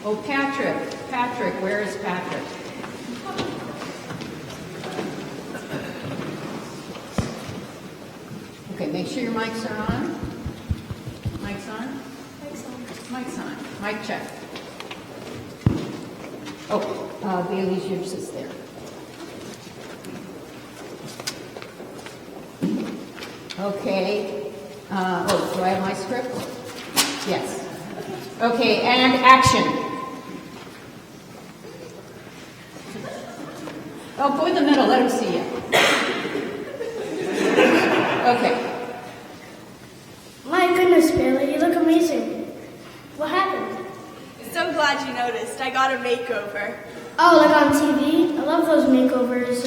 Oh, Patrick. Patrick, where is Patrick? Okay, make sure your mics are on. Mic's on? Mic's on. Mic's on. Mic check. Oh, Bailey's yours is there. Okay. Do I have my script? Yes. Okay, and action. Oh, go in the middle. Let him see you. Okay. My goodness, Bailey, you look amazing. What happened? So glad you noticed. I got a makeover. Oh, like on TV? I love those makeovers.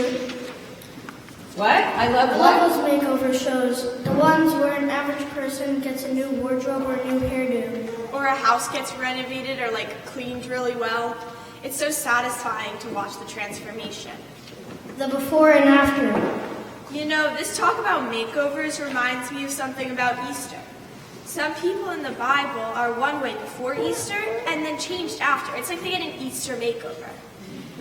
What? I love I what? love those makeover shows. The ones where an average person gets a new wardrobe or a new hairdo. Or a house gets renovated or cleaned really well. It's so satisfying to watch the transformation. The before and after. You know, this talk about makeovers reminds me of something about Easter. Some people in the Bible are one way before Easter and then changed after. It's like they get an Easter makeover.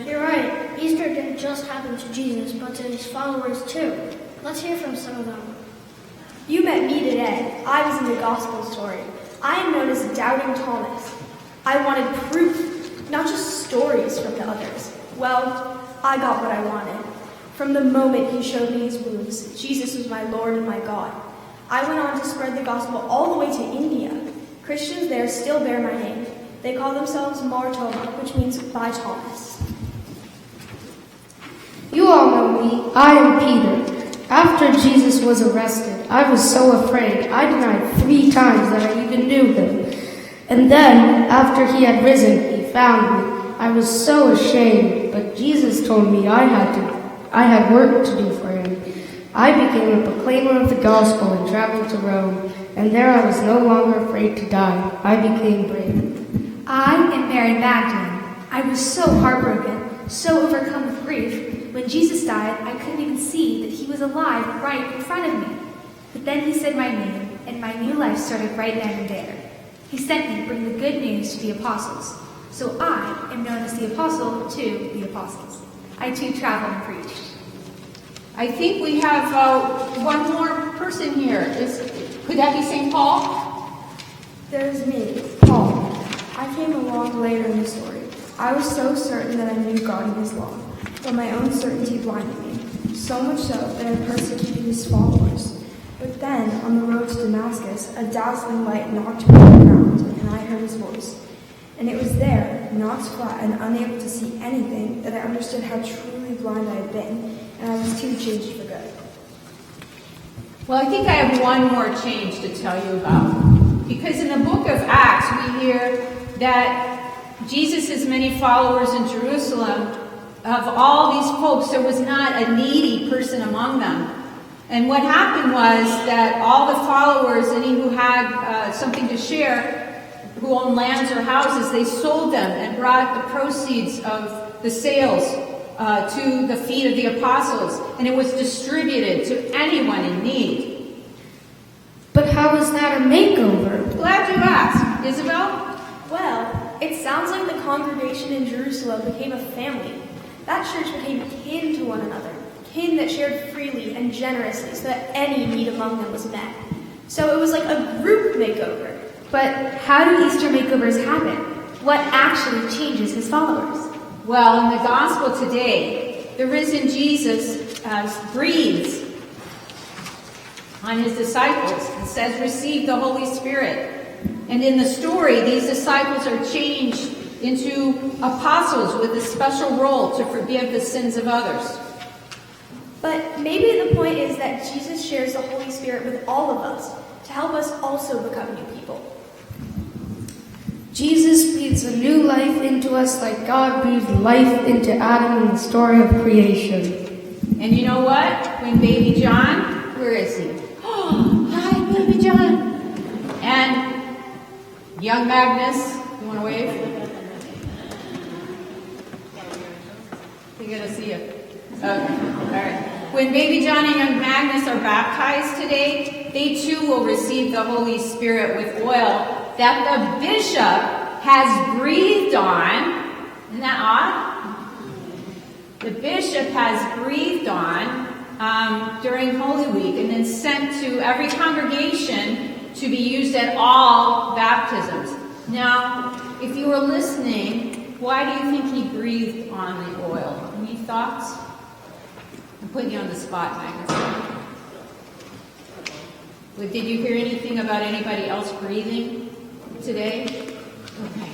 You're right. Easter didn't just happen to Jesus, but to his followers too. Let's hear from some of them. You met me today. I was in the gospel story. I am known as Doubting Thomas. I wanted proof, not just stories from the others. Well, I got what I wanted. From the moment he showed me his wounds, Jesus was my Lord and my God. I went on to spread the gospel all the way to India. Christians there still bear my name. They call themselves Martoma, which means by Thomas. You all know me. I am Peter. After Jesus was arrested, I was so afraid. I denied 3 times that I even knew him. And then, after he had risen, he found me. I was so ashamed, but Jesus told me I had work to do for him. I became a proclaimer of the gospel and traveled to Rome, and there I was no longer afraid to die. I became brave. I am Mary Magdalene. I was so heartbroken, so overcome with grief. When Jesus died, I couldn't even see that he was alive right in front of me. But then he said my name, and my new life started right then and there. He sent me to bring the good news to the apostles. So I am known as the apostle to the apostles. I too traveled and preached. I think we have one more person here. Could that be St. Paul? There's me, Paul. I came along later in the story. I was so certain that I knew God and his law, but my own certainty blinded me, so much so that I persecuted his followers. But then, on the road to Damascus, a dazzling light knocked me to the ground, and I heard his voice. And it was there, knocked flat and unable to see anything, that I understood how truly blind I had been, and I was too changed for good. Well, I think I have one more change to tell you about. Because in the book of Acts, we hear that Jesus' many followers in Jerusalem, of all these folks, there was not a needy person among them. And what happened was that all the followers, any who had something to share, who owned lands or houses, they sold them and brought the proceeds of the sales to the feet of the apostles, and it was distributed to anyone in need. But how is that a makeover? Glad you asked. Isabel? Well, it sounds like the congregation in Jerusalem became a family. That church became kin to one another, kin that shared freely and generously so that any need among them was met. So it was like a group makeover. But how do Easter makeovers happen? What actually changes his followers? Well, in the gospel today, the risen Jesus breathes on his disciples and says, "Receive the Holy Spirit." And in the story, these disciples are changed into apostles with a special role to forgive the sins of others. But maybe the point is that Jesus shares the Holy Spirit with all of us to help us also become new people. Jesus breathes a new life into us like God breathed life into Adam in the story of creation. And you know what? When baby John, where is he? Oh, hi, baby John. And young Magnus, you want to wave? They're going to see you. Okay, all right. When baby John and young Magnus are baptized today, they too will receive the Holy Spirit with oil that the bishop has breathed on. Isn't that odd? The bishop has breathed on during Holy Week and then sent to every congregation to be used at all baptisms. Now, if you were listening, why do you think he breathed on the oil? Any thoughts? I'm putting you on the spot, Magnus. Did you hear anything about anybody else breathing today? Okay.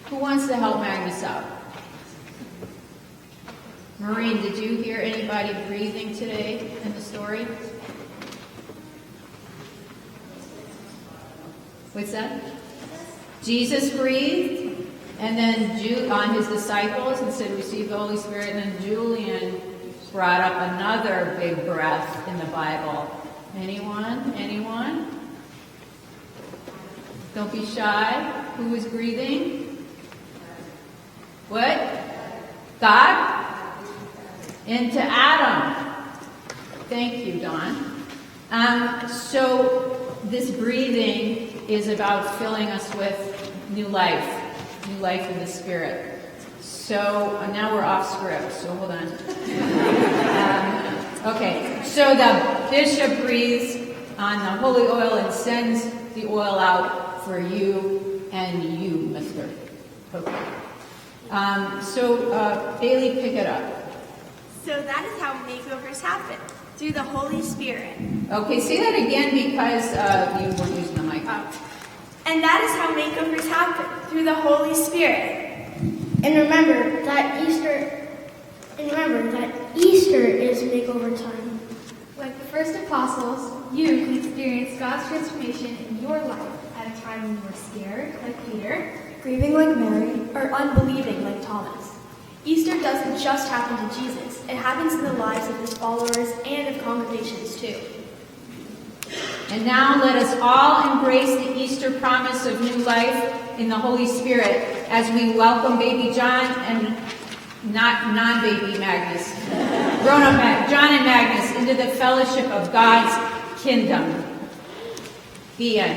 Who wants to help Magnus out? Maureen, did you hear anybody breathing today in the story? What's that? Jesus breathed, and then on his disciples and said, receive the Holy Spirit, and then Julian brought up another big breath in the Bible. Anyone? Anyone? Don't be shy. Who is breathing? What? God? Into Adam. Thank you, Don. So this breathing is about filling us with new life in the Spirit. So now we're off script, so hold on. Okay, so the bishop breathes on the holy oil and sends the oil out for you and you, mister. Okay. Bailey, pick it up. So that is how makeovers happen, through the Holy Spirit. Okay, say that again because you weren't using the mic. And that is how makeovers happen, through the Holy Spirit. And remember that Easter is makeover time. Like the first apostles, you can experience God's transformation in your life at a time when you were scared, like Peter, Grieving like Mary, or unbelieving like Thomas. Easter doesn't just happen to Jesus, it happens in the lives of his followers and of congregations too. And now let us all embrace the Easter promise of new life in the Holy Spirit as we welcome baby John and not non-baby Magnus, grown-up John and Magnus into the fellowship of God's kingdom. The end.